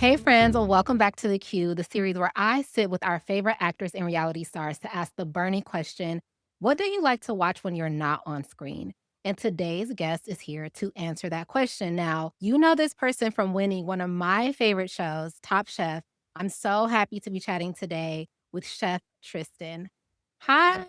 Hey, friends, well, welcome back to The Queue, the series where I sit with our favorite actors and reality stars to ask the burning question: what do you like to watch when you're not on screen? And today's guest is here to answer that question. Now, you know this person from winning one of my favorite shows, Top Chef. I'm so happy to be chatting today with Chef Tristen. Hi,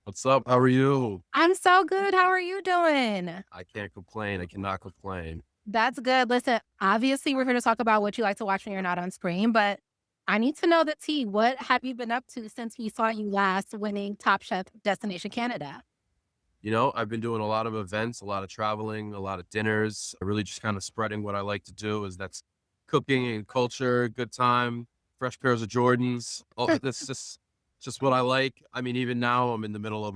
What's up? How are you? I'm so good. How are you doing? I can't complain. I cannot complain. That's good. Listen, obviously, we're here to talk about what you like to watch when you're not on screen, but I need to know the tea. What have you been up to since we saw you last winning Top Chef Destination Canada? I've been doing a lot of events, a lot of traveling, a lot of dinners. I really just kind of spreading what I like to do is that's cooking and culture, good time, fresh pairs of Jordans. Oh, that's just what I like. I mean, even now I'm in the middle of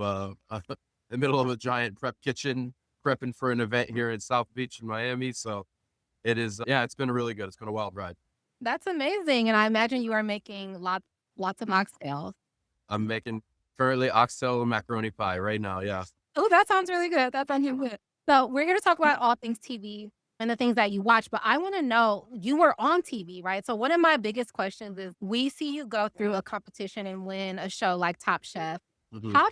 the middle of a giant prep kitchen, prepping for an event here in South Beach in Miami. So it is, yeah, it's been really good. It's been a wild ride. That's amazing. And I imagine you are making lots of mocktails. I'm making currently oxtail and macaroni pie right now. Yeah. Oh, that sounds really good. That sounds really good. So we're here to talk about all things TV and the things that you watch, but I want to know you were on TV, right? So one of my biggest questions is we see you go through a competition and win a show like Top Chef. Mhm. How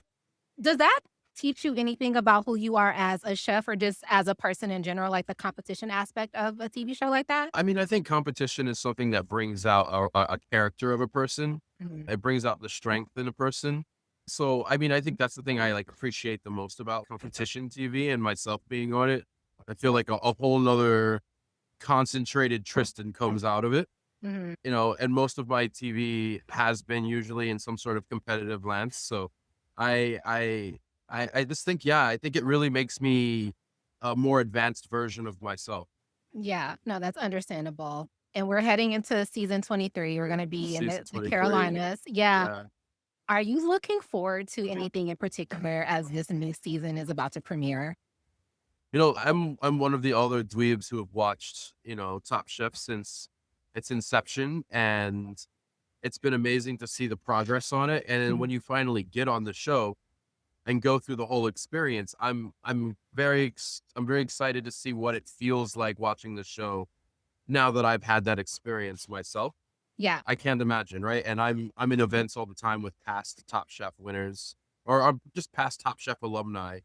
does that teach you anything about who you are as a chef or just as a person in general, like the competition aspect of a TV show like that? I mean, I think competition is something that brings out a character of a person. Mhm. It brings out the strength in a person. So, I mean, I think that's the thing I like appreciate the most about competition TV and myself being on it. I feel like a whole nother concentrated Tristan comes out of it, Mhm. and most of my TV has been usually in some sort of competitive lens. So I, I, I just think, yeah, I think it really makes me a more advanced version of myself. Yeah, no, that's understandable. And we're heading into season 23. We're gonna be in Season the 23. Carolinas. Yeah. Yeah. Are you looking forward to anything in particular as this new season is about to premiere? I'm one of the other dweebs who have watched, Top Chef since its inception, and it's been amazing to see the progress on it. And then Mhm. when you finally get on the show and go through the whole experience, I'm very excited to see what it feels like watching the show now that I've had that experience myself. Yeah. I can't imagine, right? And I'm in events all the time with past Top Chef winners or just past Top Chef alumni.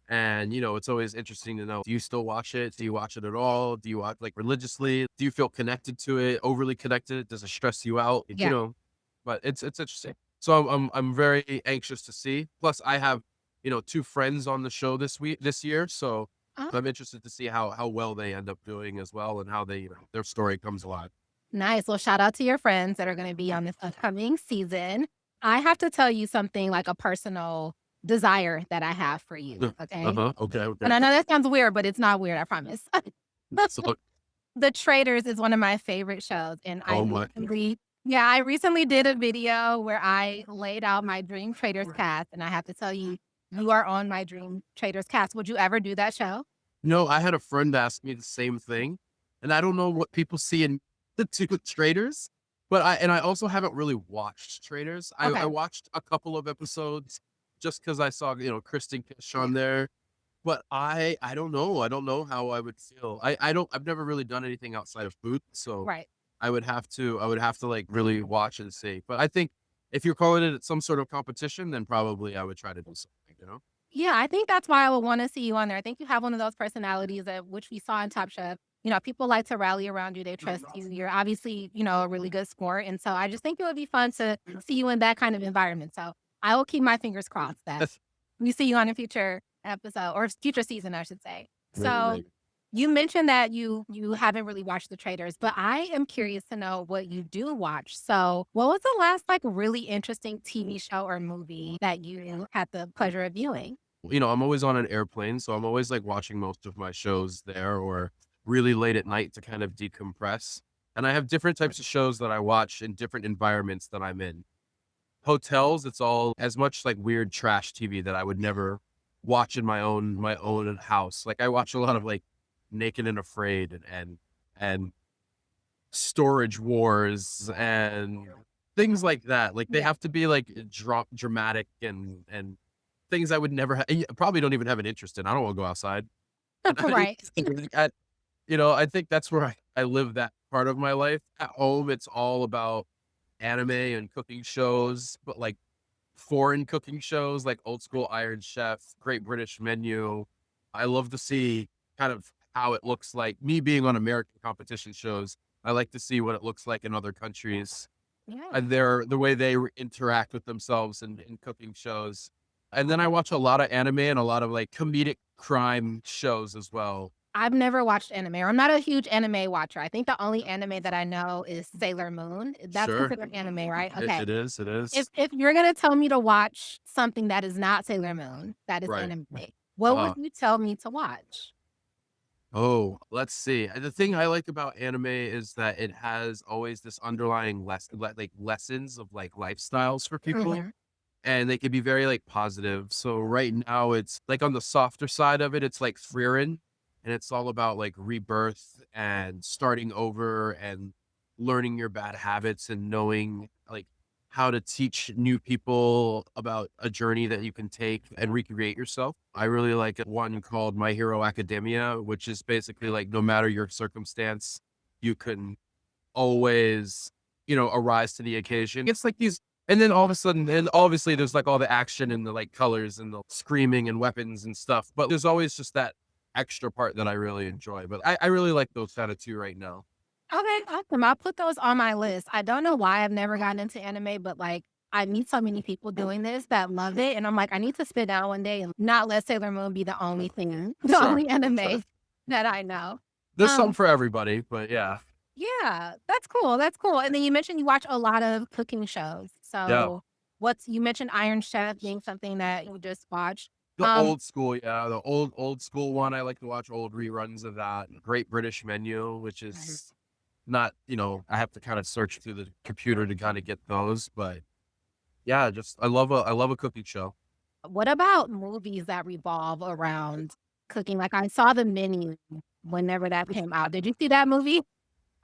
And it's always interesting to know, do you still watch it? Do you watch it at all? Do you watch like religiously? Do you feel connected to it, overly connected? Does it stress you out? Yeah. But it's interesting. So I'm very anxious to see. Plus I have, two friends on the show this year. So Oh, I'm interested to see how well they end up doing as well and how their story comes alive. nice. Well, shout out to your friends that are gonna be on this upcoming season. I have to tell you something like a personal desire that I have for you, okay? Uh-huh. Okay, okay. And I know that sounds weird, but it's not weird, I promise. So The Traitors is one of my favorite shows, and oh my I recently did a video where I laid out my dream Traitors cast, and I have to tell you, you are on my dream Traitors cast. Would you ever do that show? I had a friend ask me the same thing, and I don't know what people see in the 2 traders, but I also haven't really watched Traders. I Okay. watched a couple of episodes just because I saw, Kristen Kish on there, but I don't know. I don't know how I would feel. I've never really done anything outside of food, so Right. I would have to, like, really watch and see. But I think if you're calling it some sort of competition, then probably I would try to do something? Yeah, I think that's why I would wanna see you on there. I think you have one of those personalities that which we saw in Top Chef. You know, people like to rally around you, they trust you. You're obviously, a really good sport, and so I just think it would be fun to see you in that kind of environment. So, I will keep my fingers crossed that we see you on a future episode or future season, I should say. Maybe, So, maybe. you mentioned that you haven't really watched The Traitors, but I am curious to know what you do watch. So, what was the last, like, really interesting TV show or movie that you had the pleasure of viewing? I'm always on an airplane, so I'm always like watching most of my shows there or really late at night to kind of decompress. And I have different types of shows that I watch in different environments that I'm in. Hotels, it's all as much like weird trash TV that I would never watch in my own house. Like I watch a lot of like Naked and Afraid and Storage Wars and things like that. Like they Yeah. have to be like dramatic and things I would never probably don't even have an interest in. I don't wanna go outside. And Right. I I think that's where I live that part of my life. At home, it's all about anime and cooking shows, but like foreign cooking shows like old school Iron Chef, Great British Menu. I love to see kind of how it looks like. Me being on American competition shows, I like to see what it looks like in other countries Yeah. and the way they interact with themselves in cooking shows. And then I watch a lot of anime and a lot of like comedic crime shows as well. I've never watched anime, or I'm not a huge anime watcher. I think the only anime that I know is Sailor Moon. That's Sure. considered anime, right? It, Okay. it is. It If is. if you're gonna tell me to watch something that is not Sailor Moon, that is Right. anime, what would Uh, you tell me to watch? oh, let's see. The thing I like about anime is that it has always this underlying like lessons of like lifestyles for people. Mhm. And they can be very like positive. So right now it's like on the softer side of it, it's like Frieren, and it's all about like rebirth and starting over and learning your bad habits and knowing like how to teach new people about a journey that you can take and recreate yourself. I really like one called My Hero Academia, which is basically like no matter your circumstance, you can always, arise to the occasion. It's like these and then all of a sudden and obviously there's like all the action and the like colors and the screaming and weapons and stuff, but there's always just that extra part that I really enjoy. But I really like those kind of two right now. Okay, awesome. I'll put those on my list. I don't know why I've never gotten into anime, but like I meet so many people doing this that love it. And I'm like, I need to sit down one day and not let Sailor Moon be the only thing, the Sure. only Sure. anime that I know. There's something Um, for everybody, but yeah. yeah, that's cool. That's cool. And then you mentioned you watch a lot of cooking shows. Yeah. So what's you mentioned Iron Chef being something that you just watched. The Um, old school, yeah, the old school one. I like to watch old reruns of that. Great British Menu, which Mhm. is not, I have to kind of search through the computer to kind of get those, but yeah, just I love a cooking show. What about movies that revolve around cooking? Like I saw The Menu whenever that came out. Did you see that movie?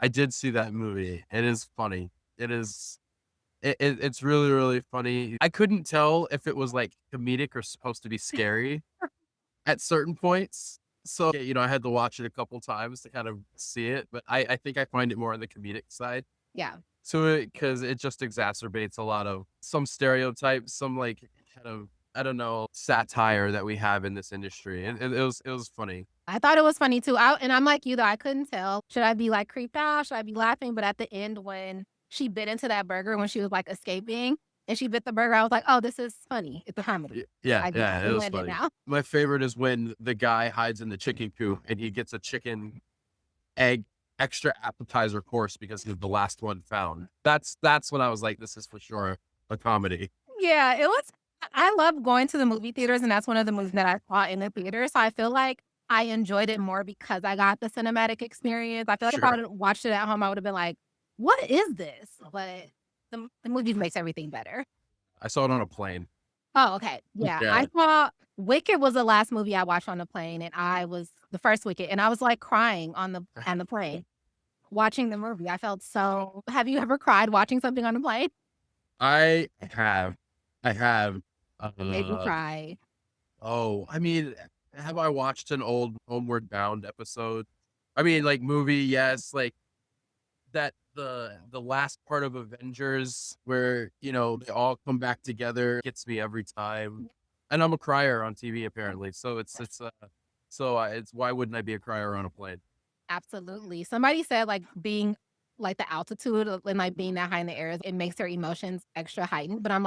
I did see that movie. It is funny. It is it's really, really funny. I couldn't tell if it was, like, comedic or supposed to be scary at certain points. So, I had to watch it a couple times to kind of see it, but I think I find it more on the comedic side Yeah, to it because it just exacerbates a lot of some stereotypes, some, like, kind of, I don't know, satire that we have in this industry, and it was funny. I thought it was funny too. And I'm like you though, I couldn't tell. Should I be like creeped out? Should I be laughing? But at the end, when she bit into that burger when she was like escaping and she bit the burger, I was like, oh, this is funny. It's a comedy. Yeah, I get yeah, it. it It was landed funny. now. My favorite is when the guy hides in the chicken coop and he gets a chicken egg extra appetizer course because he's the last one found. That's when I was like, this is for sure a comedy. Yeah, it was I love going to the movie theaters, and that's one of the movies that I saw in the theater, so I feel like I enjoyed it more because I got the cinematic experience. I feel like if I Sure. would've watched it at home, I would've been like, "What is this?" But the movie makes everything better. I saw it on a plane. Oh, okay. Yeah, Yeah. I saw Wicked was the last movie I watched on the plane, and I was the first Wicked, and I was, like, crying on the plane watching the movie. I felt so have you ever cried watching something on a plane? I have. I have. It made me Uh, cry. I mean, have I watched an old Homeward Bound episode? I mean, like movie, yes, like that the last part of Avengers where, they all come back together gets me every time. And I'm a crier on TV apparently. So it's why wouldn't I be a crier on a plane? Absolutely. Somebody said, like, being like, the altitude of and, like, being that high in the air, it makes their emotions extra heightened, but I'm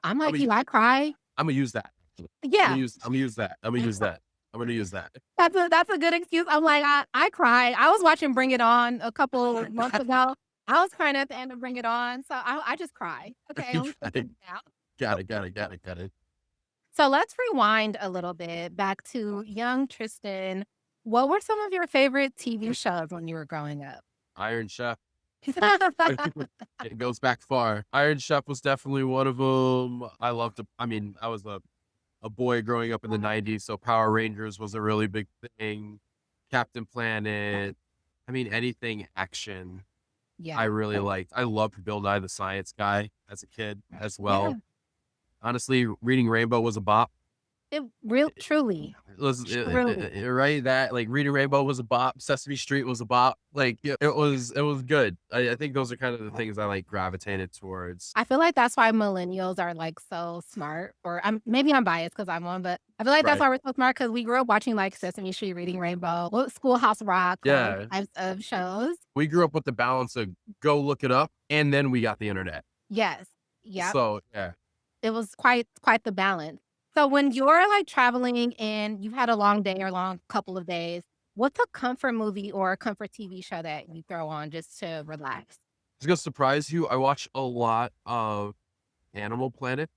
I'm like gonna you, I cry. I'm gonna use that. Yeah, I'm gonna use that. I'm gonna use that. I'm gonna use that. that's a good excuse. I'm like, I cry. I was watching Bring It On a couple months ago. I was crying at the end of Bring It On, so I just cry. Okay, let me put this down. Got it. So let's rewind a little bit back to young Tristan. What were some of your favorite TV shows when you were growing up? Iron Chef. It goes back far. Iron Chef was definitely one of them. I mean, I was a boy growing up in the 90s, so Power Rangers was a really big thing. Captain Planet. I mean, anything action I Yeah. really liked. I loved Bill Nye the Science Guy as a kid as Yeah. well. Honestly, Reading Rainbow was a bop. It real truly, truly. Right? That, like, Reading Rainbow was a bop, Sesame Street was a bop, like, it was good. I think those are kind of the things I, like, gravitated towards. I feel like that's why millennials are, like, so smart, or maybe I'm biased because 'cause I'm one, but I feel like that's Right. why we're so smart because we grew up watching, like, Sesame Street, Reading Rainbow, Schoolhouse Rock, those Yeah. types of shows. We grew up with the balance of go look it up, and then we got the internet. Yes. Yep. So, yeah. It was quite the balance. So when you're, like, traveling and you've had a long day or long couple of days, what's a comfort movie or a comfort TV show that you throw on just to relax? It's gonna surprise you, I watch a lot of Animal Planet,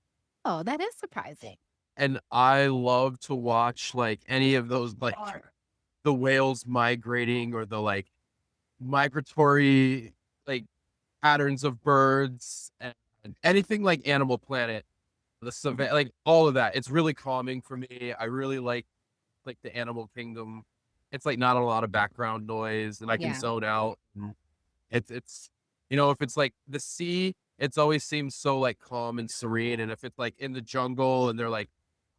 Oh, that is surprising. and I love to watch, like, any of those, like, the whales migrating or the, like, migratory, like, patterns of birds and anything like Animal Planet, the like, all of that. It's really calming for me. I really like, the animal kingdom. It's, like, not a lot of background noise, and I can Yeah. zone out, and it's if it's, like, the sea, it's always seems so, like, calm and serene, and if it's, like, in the jungle and they're, like,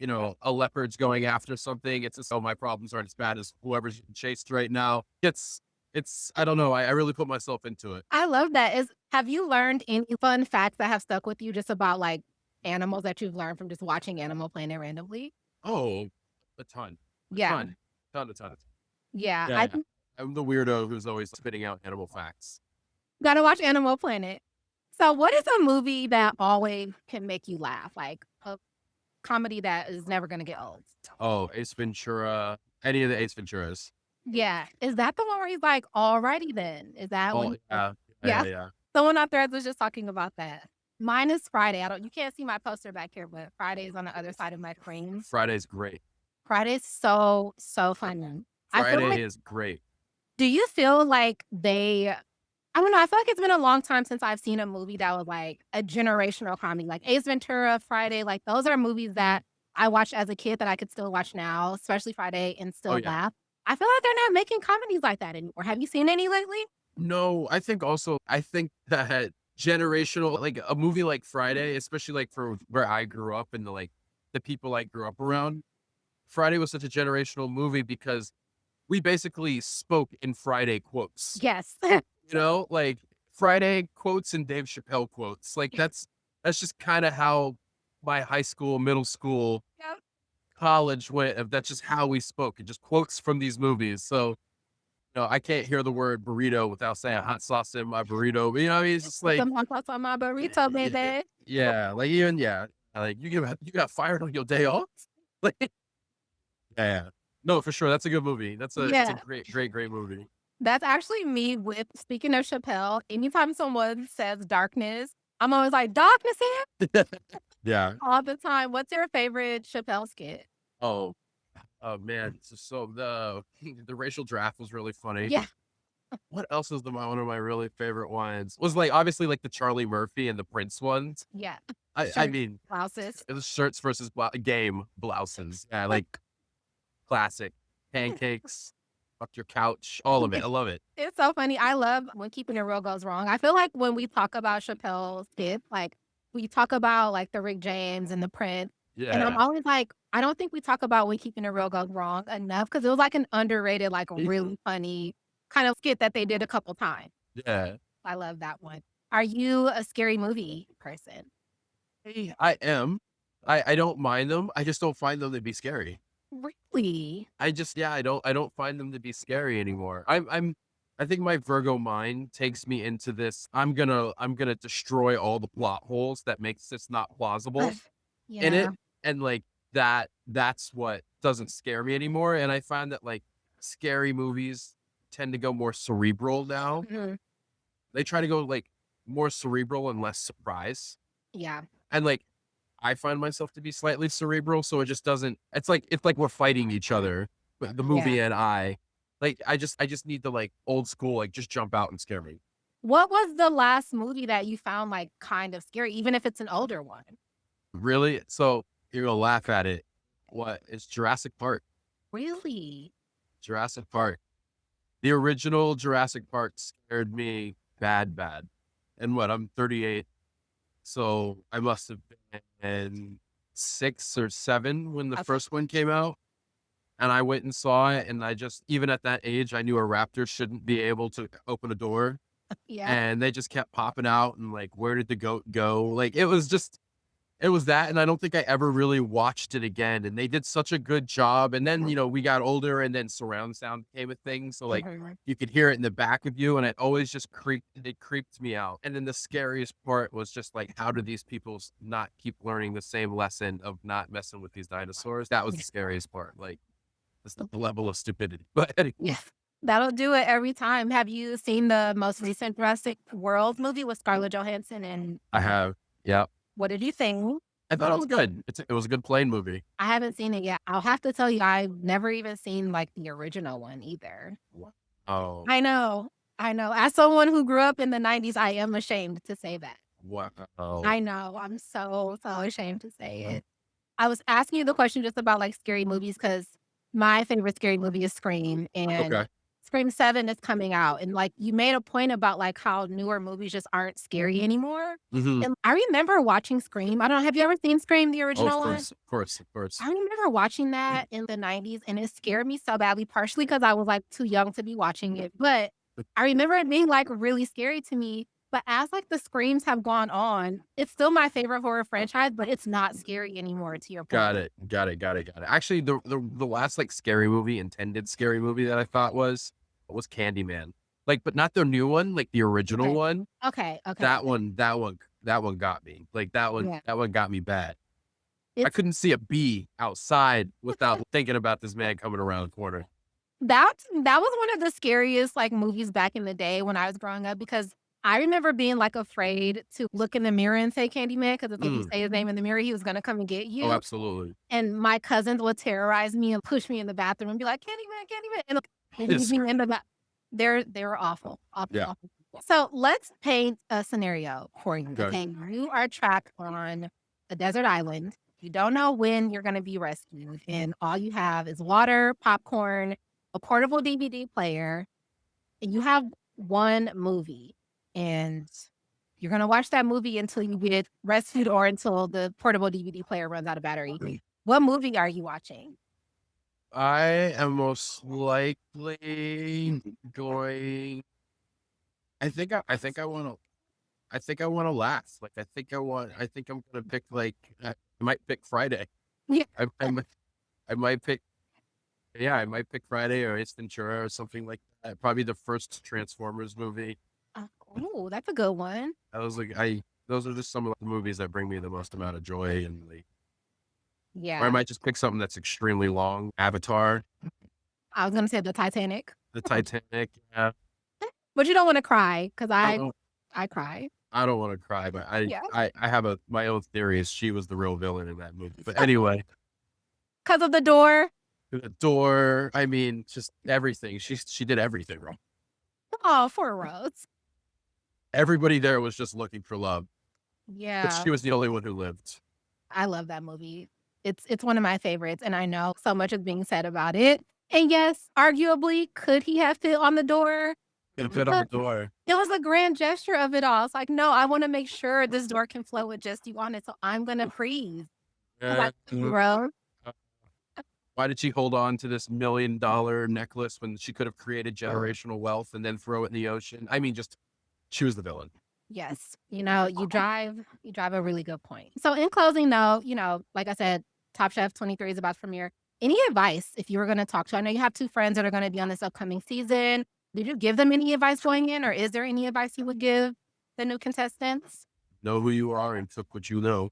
a leopard's going after something, it's just, "Oh, my problems aren't as bad as whoever's getting chased right now." It's I don't know, I really put myself into it. I love that. Have you learned any fun facts that have stuck with you just about, like, animals that you've learned from just watching Animal Planet randomly? Oh, a ton. A Yeah. ton. Ton, a ton, a ton. Yeah. Yeah, I yeah. think I'm the weirdo who's always spitting out animal facts. gotta watch Animal Planet. So what is a movie that always can make you laugh? Like, a comedy that is never gonna get old? Oh, Ace Ventura, any of the Ace Venturas. Yeah. Is that the one where he's like, "Alrighty then?" Is that when Oh, he says yeah. Yeah, yeah. yeah. Someone on Threads was just talking about that. Mine is Friday. I don't You can't see my poster back here, but Friday is on the other side of my screen. Friday's great. Friday's so, so funny. I feel Friday like is great. do you feel like I don't know, I feel like it's been a long time since I've seen a movie that was, like, a generational comedy, like Ace Ventura, Friday, like, those are movies that I watched as a kid that I could still watch now, especially Friday, and Oh, still yeah. laugh. I feel like they're not making comedies like that anymore. Have you seen any lately? No, I think that generational like, a movie like Friday, especially, like, for where I grew up and the people I grew up around, Friday was such a generational movie because we basically spoke in Friday quotes. Yes. Like, Friday quotes and Dave Chappelle quotes. Like, that's just kinda how my high school, middle school, Yep. college went that's just how we spoke, and just quotes from these movies. So, I can't hear the word burrito without saying hot sauce in my burrito. But, what I mean? It's just Put like some hot sauce on my burrito, baby. yeah, like, even yeah, like, you got fired on your day off? Like yeah. No, for sure, that's a good movie. It's a Yeah. great, great, great movie. That's actually me with speaking of Chappelle, anytime someone says darkness, I'm always like, "Darkness here?" Yeah. All the time. What's your favorite Chappelle skit? Oh, oh, man. So the racial draft was really funny. Yeah. What else is one of my really favorite ones? Was, like, obviously, like, the Charlie Murphy and the Prince ones. Yeah. I Shirt, mean, blouses. it was shirts versus game blouses. Yeah, like, classic. Pancakes, fuck your couch, all of it. I love it. It's so funny. I love when keeping it real goes wrong. I feel like when we talk about Chappelle's skits, like, we talk about, like, the Rick James and the Prince, and I'm Yeah. always like, I don't think we talk about when keeping it real goes wrong enough because it was, like, an underrated, like, really funny kind of skit that they did a couple times. Yeah. I love that one. Are you a scary movie person? Hey, I am. I don't mind them. I just don't find them to be scary. Really? I just yeah, I don't find them to be scary anymore. I think my Virgo mind takes me into this. I'm gonna destroy all the plot holes that makes this not plausible in Yeah. it. And like that's what doesn't scare me anymore. And I find that like scary movies tend to go more cerebral now. Mhm. They try to go like more cerebral and less surprise. Yeah. And like I find myself to be slightly cerebral, so it just doesn't it's like we're fighting each other, but the Yeah. movie and I. Like, I just need to, like, old school, like, just jump out and scare me. What was the last movie that you found, like, kind of scary, even if it's an older one? Really? So, you're gonna laugh at it. What? It's Jurassic Park. Really? Jurassic Park. The original Jurassic Park scared me bad, bad. And what? I'm 38, so I must have been 6 or 7 when the Okay. first one came out, and I went and saw it, and I just even at that age, I knew a raptor shouldn't be able to open a door, Yeah. and they just kept popping out and, like, "Where did the goat go?" Like, it was that, and I don't think I ever really watched it again, and they did such a good job, and then, we got older, and then surround sound became a thing, so, like, Mhm. you could hear it in the back of you, and it creeped me out, and then the scariest part was just, like, how do these people not keep learning the same lesson of not messing with these dinosaurs? That was Yeah. the scariest part, like, just the level of stupidity, but anyway, Yes. That'll do it every time. Have you seen the most recent Jurassic World movie with Scarlett Johansson and, I have. Yeah. what did you think? I thought it was good. It was a good plane movie. I haven't seen it yet. I'll have to tell you, I've never even seen, like, the original one either. Oh, I know. I know. As someone who grew up in the '90s, I am ashamed to say that. wow. I know. I'm so, so ashamed to say it. I was asking you the question just about, like, scary movies because my favorite scary movie is Scream, and Okay. Scream 7 is coming out, and, like, you made a point about, like, how newer movies just aren't scary anymore, Mhm. and I remember watching Scream. I don't know, have you ever seen Scream, the Oh, of original one? course, of course, of course. I remember watching that in the '90s, and it scared me so badly, partially because I was, like, too young to be watching it, but I remember it being, like, really scary to me, but as, like, the screams have gone on, it's still my favorite horror franchise, but it's not scary anymore, to your Got point. it, got it, got it, got it. Actually, the last, like, scary movie intended scary movie that I thought was Candyman. Like, but not the new one, like, the original Okay. one. Okay, okay. That one got me. Like, Yeah. that one got me bad. I It's couldn't see a bee outside without thinking about this man coming around the corner. that was one of the scariest, like, movies back in the day when I was growing up because I remember being, like, afraid to look in the mirror and say Candyman because if you Mm. say his name in the mirror, he was gonna come and get Oh, you. absolutely. And my cousins would terrorize me and push me in the bathroom and be like, "Candyman, Candyman," and, like, they leave It's me in the ba they were awful, awful, yeah, awful. So, let's paint a scenario for you, okay. okay? You are trapped on a desert island. You don't know when you're gonna be rescued, and all you have is water, popcorn, a portable DVD player, and you have 1 movie, and you're gonna watch that movie until you get rescued or until the portable DVD player runs out of battery. What movie are you watching? I am most likely going I think I wanna laugh. Like, I think I'm gonna pick, like, I might pick Friday. Yeah. I might I might pick yeah, I might pick Friday or Ace Ventura or something like that. Probably the first Transformers movie. Ooh, that's a good one. I was like I those are just some of the movies that bring me the most amount of joy and, like or I Yeah. might just pick something that's extremely long. Avatar, I was gonna say the Titanic, the Titanic, yeah. but you don't wanna cry because I don't I cry. I don't wanna cry, but Yeah. I have a my own theory is she was the real villain in that movie. But anyway, 'Cause of the door? the door, I mean, just everything. She did everything wrong. Oh, 4 Roads. Everybody there was just looking for love, but Yeah, she was the only one who lived. I love that movie. It's one of my favorites, and I know so much is being said about it. And yes, arguably, could he have fit on the door? Gonna fit on the But door. it was a grand gesture of it all. It's like, "No, I wanna make sure this door can flow with just you on it, so I'm gonna freeze." I was Uh, like, "Bro." uh, why did she hold on to this $1,000,000 necklace when she could have created generational wealth and then throw it in the ocean? I mean, just she was the villain. Yes, you drive a really good point. So in closing though, like I said, Top Chef 23 is about to premiere. Any advice if you were gonna talk to I know you have 2 friends that are gonna be on this upcoming season. Did you give them any advice going in, or is there any advice you would give the new contestants? Know who you are and took what you know.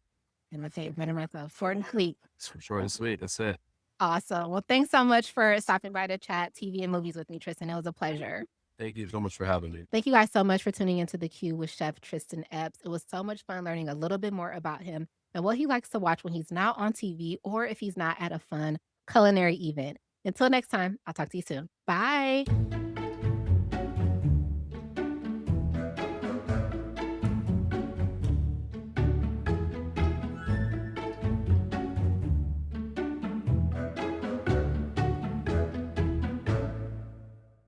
Imitate better myself. Short and sweet. It's short and sweet. That's it. Awesome. Well, thanks so much for stopping by to chat TV and movies with me, Tristan. It was a pleasure. Thank you so much for having me. Thank you guys so much for tuning into The Q with Chef Tristen Epps. It was so much fun learning a little bit more about him and what he likes to watch when he's not on TV or if he's not at a fun culinary event. Until next time, I'll talk to you soon. Bye.